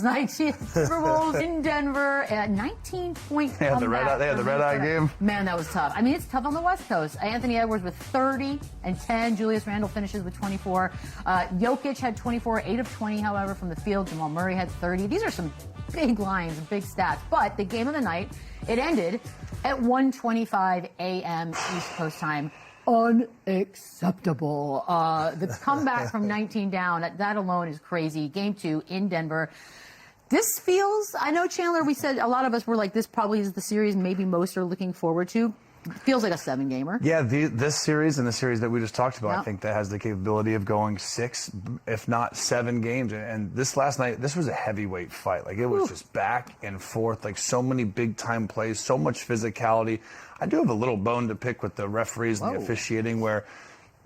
Night Timberwolves in Denver at 19-point They had the red eye game. Man, that was tough. I mean, it's tough on the West Coast. Anthony Edwards with 30 and 10. Julius Randle finishes with 24. Jokic had 24, 8 of 20, however, from the field. Jamal Murray had 30. These are some big lines, big stats. But the game of the night, it ended at 1:25 a.m. East Coast time. Unacceptable. The comeback from 19 down, that alone is crazy. Game 2 in Denver. This feels, I know, Chandler, we said a lot of us were like, this probably is the series maybe most are looking forward to. It feels like a 7-gamer. Yeah, this series and the series that we just talked about, Yep. I think that has the capability of going 6, if not 7 games. And this last night, this was a heavyweight fight. Like, it was just back and forth, like so many big-time plays, so much physicality. I do have a little bone to pick with the referees and the officiating where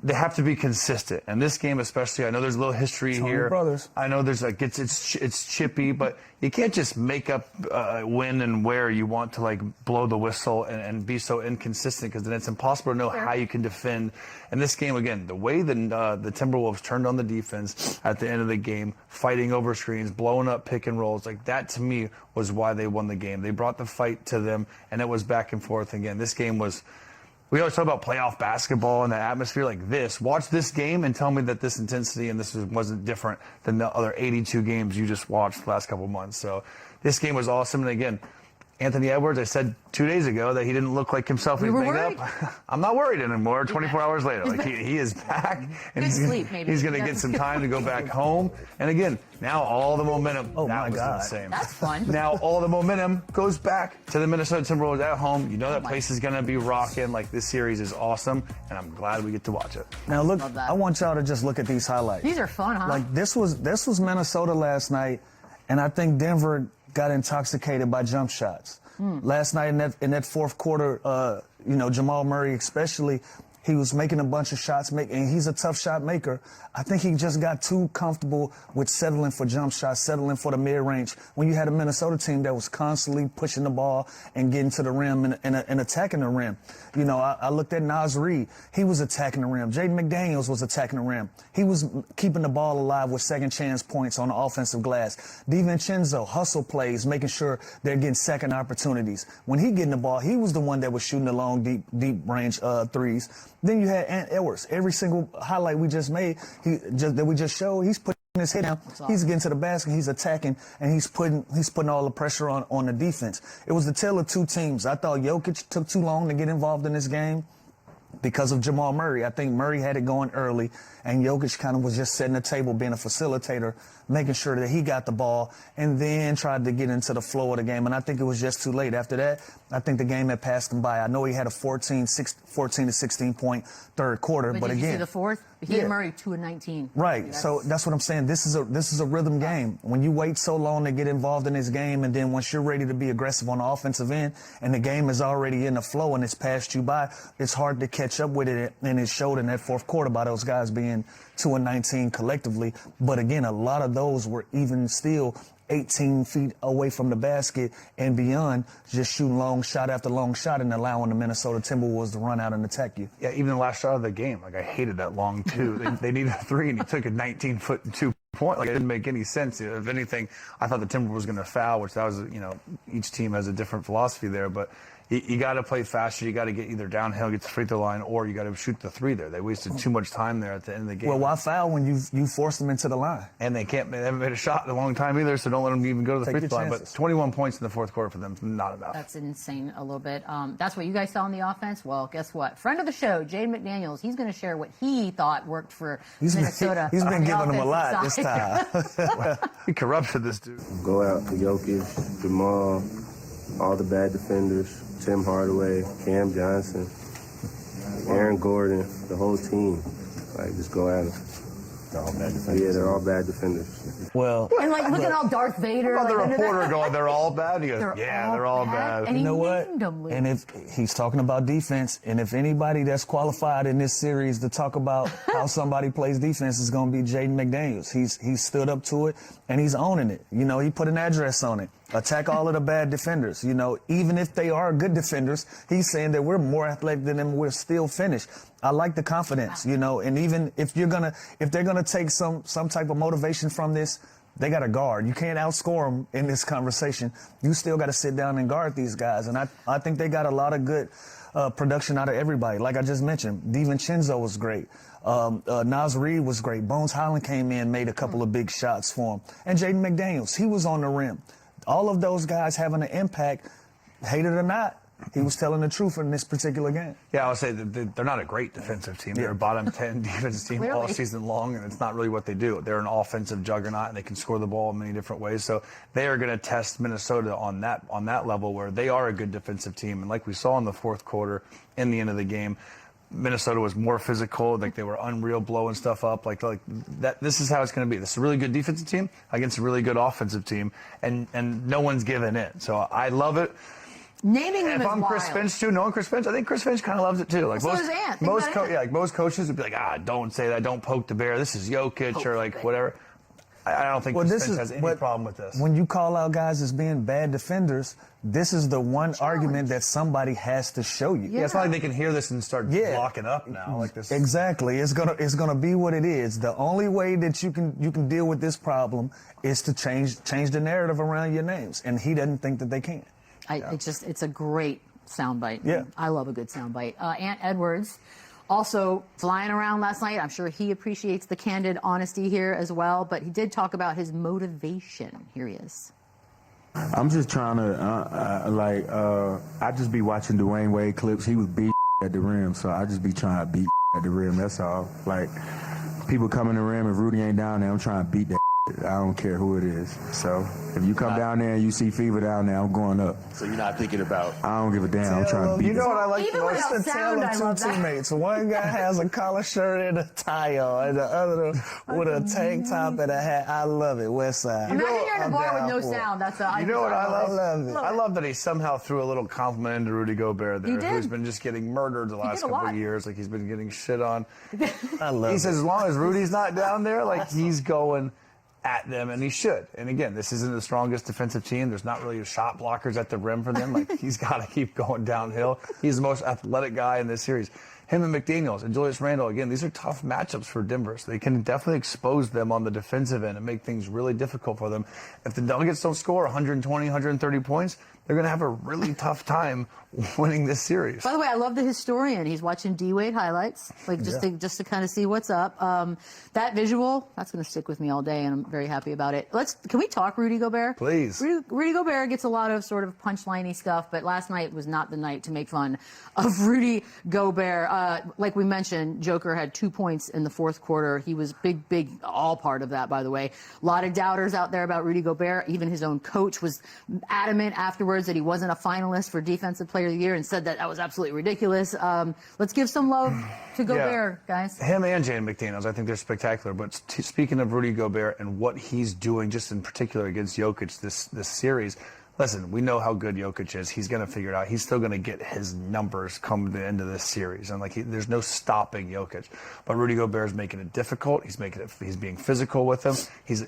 they have to be consistent. And this game especially, I know there's a little history here. Brothers. I know there's like, it's chippy, but you can't just make up when and where you want to like blow the whistle and be so inconsistent, because then it's impossible to know how you can defend. And this game, again, the way the Timberwolves turned on the defense at the end of the game, fighting over screens, blowing up pick and rolls, like that to me was why they won the game. They brought the fight to them, and it was back and forth again. This game was, we always talk about playoff basketball and the atmosphere like this. Watch this game and tell me that this intensity and this wasn't different than the other 82 games you just watched the last couple months. So this game was awesome. And again, Anthony Edwards, I said 2 days ago that he didn't look like himself. We were worried. I'm not worried anymore. 24 hours later, like he is back, and Good sleep, maybe. he's going to get some time to go back home. And again, now all the momentum. Oh, that my was God. insane. That's fun. Now all the momentum goes back to the Minnesota Timberwolves at home. You know that place is going to be rocking. Like, this series is awesome, and I'm glad we get to watch it. Now look, Love that. I want y'all to just look at these highlights. These are fun, huh? Like this was Minnesota last night, and I think Denver got intoxicated by jump shots. Last night in that fourth quarter, you know, Jamal Murray especially, he was making a bunch of shots, and he's a tough shot maker. I think he just got too comfortable with settling for jump shots, settling for the mid-range. When you had a Minnesota team that was constantly pushing the ball and getting to the rim and attacking the rim. You know, I looked at Naz Reid. He was attacking the rim. Jaden McDaniels was attacking the rim. He was keeping the ball alive with second chance points on the offensive glass. DiVincenzo, hustle plays, making sure they're getting second opportunities. When he getting the ball, he was the one that was shooting the long, deep range threes. Then you had Ant Edwards. Every single highlight we just made, that we just showed, he's putting his head down. He's getting to the basket, he's attacking, and he's putting all the pressure on the defense. It was the tale of two teams. I thought Jokic took too long to get involved in this game because of Jamal Murray. I think Murray had it going early, and Jokic kind of was just setting the table, being a facilitator, making sure that he got the ball, and then tried to get into the flow of the game. And I think it was just too late. After that, I think the game had passed him by. I know he had a 14 to 16 point third quarter, but did again, you see the fourth? He and Murray 2 and 19. Right. So that's what I'm saying. This is a rhythm game. When you wait so long to get involved in this game, and then once you're ready to be aggressive on the offensive end, and the game is already in the flow and it's passed you by, it's hard to catch up with it. And it showed in that fourth quarter by those guys being 2 and 19 collectively. But again, a lot of those were even still 18 feet away from the basket and beyond, just shooting long shot after long shot and allowing the Minnesota Timberwolves to run out and attack you. Yeah, even the last shot of the game, like, I hated that long two. they needed a 3, and he took a 19-foot 2-point. Like, it didn't make any sense. If anything, I thought the Timberwolves was going to foul, which that was, you know, each team has a different philosophy there, but you got to play faster. You got to get either downhill, get to the free throw line, or you got to shoot the 3 there. They wasted too much time there at the end of the game. Well, why foul when you force them into the line? And they haven't made a shot in a long time either, so don't let them even go to the free throw line. But 21 points in the fourth quarter for them is not enough. That's insane a little bit. That's what you guys saw on the offense. Well, guess what? Friend of the show, Jaden McDaniels, he's going to share what he thought worked for Minnesota. He's been giving them a lot this side. time. He corrupted this dude. Go out to Jokic, Jamal, all the bad defenders, Tim Hardaway, Cam Johnson, Aaron Gordon, the whole team. Like, just go at them. They're all bad defenders. Yeah, they're all bad defenders. Well, And like looking all Darth Vader. The like, reporter going, they're all bad? He goes, they're all bad. And you know he what? named them, Luke. And if he's talking about defense, and if anybody that's qualified in this series to talk about how somebody plays defense is going to be Jaden McDaniels. He's stood up to it, and he's owning it. You know, he put an address on it. Attack all of the bad defenders. You know, even if they are good defenders, he's saying that we're more athletic than them, we're still finished. I like the confidence, you know, and even if they're gonna take some type of motivation from this, they got to guard. You can't outscore them in this conversation. You still got to sit down and guard these guys. And I think they got a lot of good production out of everybody. Like I just mentioned, DiVincenzo was great. Naz Reid was great. Bones Highland came in, made a couple of big shots for him. And Jaden McDaniels, he was on the rim. All of those guys having an impact, hate it or not. He was telling the truth in this particular game. Yeah, I would say that they're not a great defensive team. They're a bottom 10 defensive team all season long, and it's not really what they do. They're an offensive juggernaut, and they can score the ball in many different ways. So they are going to test Minnesota on that level where they are a good defensive team. And like we saw in the fourth quarter, in the end of the game, Minnesota was more physical. Like they were unreal, blowing stuff up. Like that. This is how it's going to be. This is a really good defensive team against a really good offensive team, and no one's giving in. So I love it. Naming them if is I'm wild. Chris Finch too, knowing Chris Finch, I think Chris Finch kind of loves it too. Like so does Ant. like most coaches would be like, don't say that, don't poke the bear. This is Jokic or like whatever. I don't think Chris Finch has any problem with this. When you call out guys as being bad defenders, this is the one argument that somebody has to show you. Yeah, it's not like they can hear this and start blocking up now like this. Exactly. It's gonna be what it is. The only way that you can deal with this problem is to change the narrative around your names, and he doesn't think that they can. It's a great soundbite. Yeah. I love a good soundbite. Ant Edwards also flying around last night. I'm sure he appreciates the candid honesty here as well, but he did talk about his motivation. Here he is. I'm just trying to, I just be watching Dwayne Wade clips. He was beat at the rim, so I just be trying to beat at the rim. That's all. Like, people come in the rim, if Rudy ain't down there, I'm trying to beat that. I don't care who it is. So if you come down there and you see Fever down there, I'm going up. So you're not thinking about... I don't give a damn. I'm trying to beat You know what I like Even the most? without The sound, tale I of love two that. teammates. One guy has a collar shirt and a tie on, and the other with a tank top and a hat. I love it, West Side. Imagine you're in a I'm bar with down no for it. sound. That's You know what I love? love it. I love that he somehow threw a little compliment into Rudy Gobert there, He did. who's been just getting murdered the last did a couple lot. of years. Like he's been getting shit on. I love He it. says as long as Rudy's not down there, like he's going at them, and he should. And again, this isn't the strongest defensive team. There's not really shot blockers at the rim for them. Like he's got to keep going downhill. He's the most athletic guy in this series. Him and McDaniels and Julius Randle, again, these are tough matchups for Denver. So they can definitely expose them on the defensive end and make things really difficult for them. If the Nuggets don't score 120, 130 points, they're going to have a really tough time winning this series. By the way, I love the historian. He's watching D-Wade highlights, like just to kind of see what's up. That visual, that's going to stick with me all day, and I'm very happy about it. Can we talk Rudy Gobert? Please. Rudy Gobert gets a lot of sort of punchliney stuff, but last night was not the night to make fun of Rudy Gobert. Like we mentioned, Joker had 2 points in the fourth quarter. He was big, all part of that, by the way. A lot of doubters out there about Rudy Gobert. Even his own coach was adamant afterwards that he wasn't a finalist for Defensive Player of the Year and said that was absolutely ridiculous. Let's give some love to Gobert, guys. Him and Jaden McDaniels, I think they're spectacular. But speaking of Rudy Gobert and what he's doing, just in particular against Jokic this series, listen, we know how good Jokic is. He's going to figure it out. He's still going to get his numbers come the end of this series, and there's no stopping Jokic. But Rudy Gobert is making it difficult. He's being physical with him.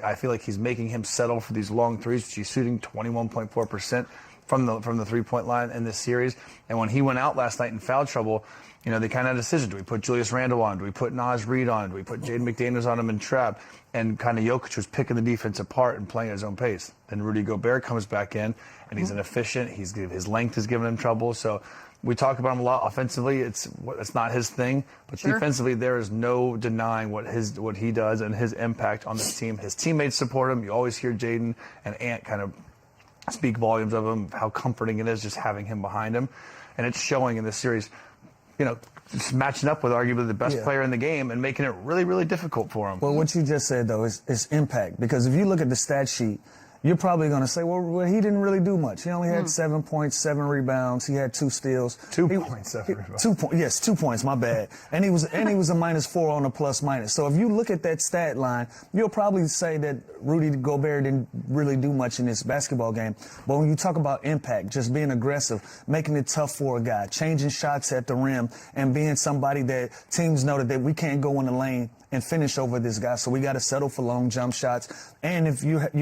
I feel like he's making him settle for these long threes, which he's shooting 21.4% from the 3-point line in this series. And when he went out last night in foul trouble, they kind of had a decision. Do we put Julius Randle on? Do we put Naz Reid on? Do we put Jaden McDaniels on him and trap? And kind of Jokic was picking the defense apart and playing at his own pace. Then Rudy Gobert comes back in, and he's inefficient. His length is giving him trouble. So we talk about him a lot offensively. It's not his thing, but defensively there is no denying what he does and his impact on this team. His teammates support him. You always hear Jaden and Ant kind of speak volumes of him, how comforting it is just having him behind him. And it's showing in this series, just matching up with arguably the best player in the game and making it really, really difficult for him. Well, what you just said, though, is impact. Because if you look at the stat sheet, you're probably going to say, well, he didn't really do much. He only had 7 points, 7 rebounds. He had 2 steals. 2 points, 7 rebounds. 2 points. Yes, 2 points. My bad. And he was a -4 on the plus-minus. So if you look at that stat line, you'll probably say that Rudy Gobert didn't really do much in this basketball game. But when you talk about impact, just being aggressive, making it tough for a guy, changing shots at the rim, and being somebody that teams know that we can't go in the lane and finish over this guy, so we got to settle for long jump shots. And if you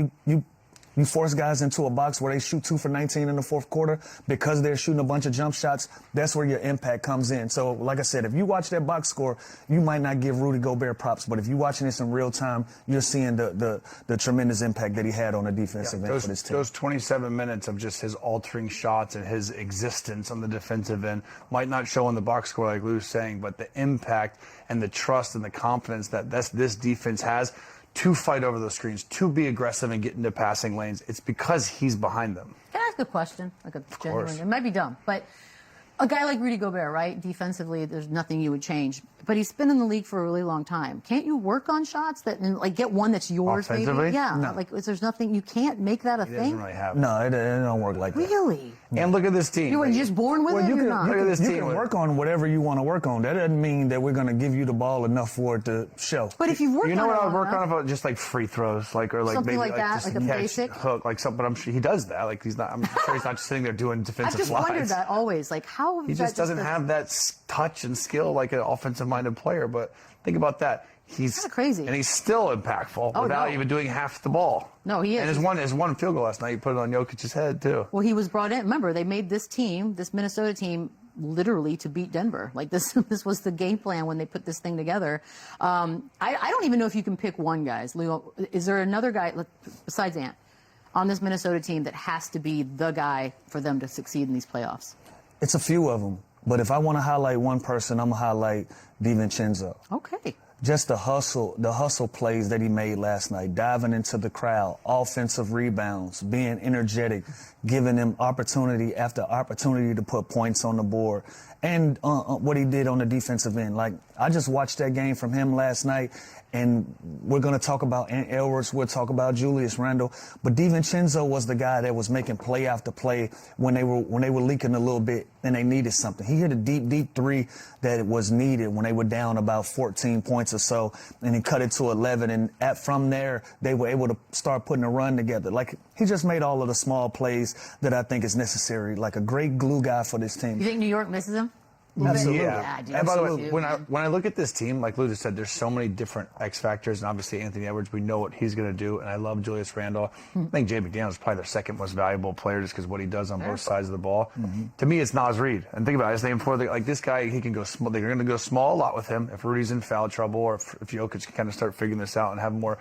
You force guys into a box where they shoot 2 for 19 in the fourth quarter because they're shooting a bunch of jump shots. That's where your impact comes in. So, like I said, if you watch that box score, you might not give Rudy Gobert props, but if you're watching this in real time, you're seeing the tremendous impact that he had on the defensive end for this team. Those 27 minutes of just his altering shots and his existence on the defensive end might not show in the box score like Lou's saying, but the impact and the trust and the confidence that this defense has to fight over those screens, to be aggressive and get into passing lanes, it's because he's behind them. Can I ask a question? Like a genuine, it might be dumb, but a guy like Rudy Gobert, right? Defensively, there's nothing you would change. But he's been in the league for a really long time. Can't you work on shots that, and like get one that's yours, offensively? maybe? Yeah. No. Like, there's nothing, you can't make that a He thing? doesn't really have it. No, it don't work like that. Really? And look at this team. You were just born with it? You You're can, not. Look at this you team can with- work on whatever you want to work on. That doesn't mean that we're going to give you the ball enough for it to show. But if you work You know on what it I would long work on enough- about just like free throws, like or like Something maybe like that, just like a catch, basic? hook, like something. But I'm sure he does that. Like he's not. I'm sure he's not just sitting there doing I've defensive just slides. wondered that always. Like, how He is that just doesn't a- have that touch and skill like an offensive-minded player. But think about that. He's Kinda crazy. and he's still impactful Oh, without no. even doing half the ball. No, he is. And his one field goal last night, he put it on Jokic's head too. Well, he was brought in. Remember, they made this team, this Minnesota team, literally to beat Denver. Like this was the game plan when they put this thing together. I don't even know if you can pick one, guys. Leo, is there another guy besides Ant on this Minnesota team that has to be the guy for them to succeed in these playoffs? It's a few of them. But if I want to highlight one person, I'm going to highlight DiVincenzo. Okay. Just the hustle plays that he made last night, diving into the crowd, offensive rebounds, being energetic, giving them opportunity after opportunity to put points on the board, and what he did on the defensive end. Like, I just watched that game from him last night, and we're going to talk about Ant Edwards, we'll talk about Julius Randle, but DiVincenzo was the guy that was making play after play when they were leaking a little bit and they needed something. He hit a deep three that was needed when they were down about 14 points or so, and he cut it to 11, and from there, they were able to start putting a run together. Like, he just made all of the small plays that I think is necessary, like a great glue guy for this team. You think New York misses him? Absolutely. Yeah. dude, And by the way, absolutely. when I look at this team, like Lou just said, there's so many different X factors, and obviously Anthony Edwards, we know what he's going to do, and I love Julius Randle. I think Jay McDaniels is probably their second most valuable player just because what he does on both sides of the ball. To me, it's Naz Reid. And think about it, his name before, like this guy, he can go small. They're going to go small a lot with him if Rudy's in foul trouble, or if Jokic can kind of start figuring this out and have more,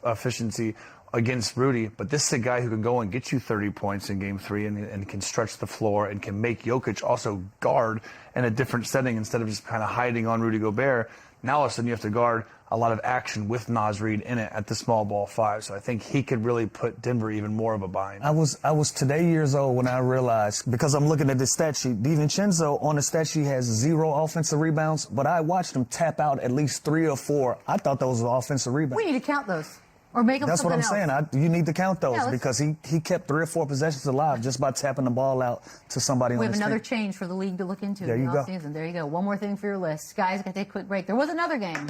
efficiency against Rudy. But this is a guy who can go and get you 30 points in game 3 and can stretch the floor and can make Jokic also guard in a different setting instead of just kind of hiding on Rudy Gobert. Now all of a sudden you have to guard a lot of action with Naz Reid in it at the small ball 5. So I think he could really put Denver even more of a bind. I was today years old when I realized, because I'm looking at this stat sheet, DiVincenzo on the stat sheet has 0 offensive rebounds, but I watched him tap out at least 3 or 4. I thought those were offensive rebounds. We need to count those. Or make them That's what something I'm else. saying. You need to count those Yeah, let's- because he kept 3 or 4 possessions alive just by tapping the ball out to somebody We on have his another team. change for the league to look into There in you the go. offseason. There you go. One more thing for your list. Guys, got to take a quick break. There was another game.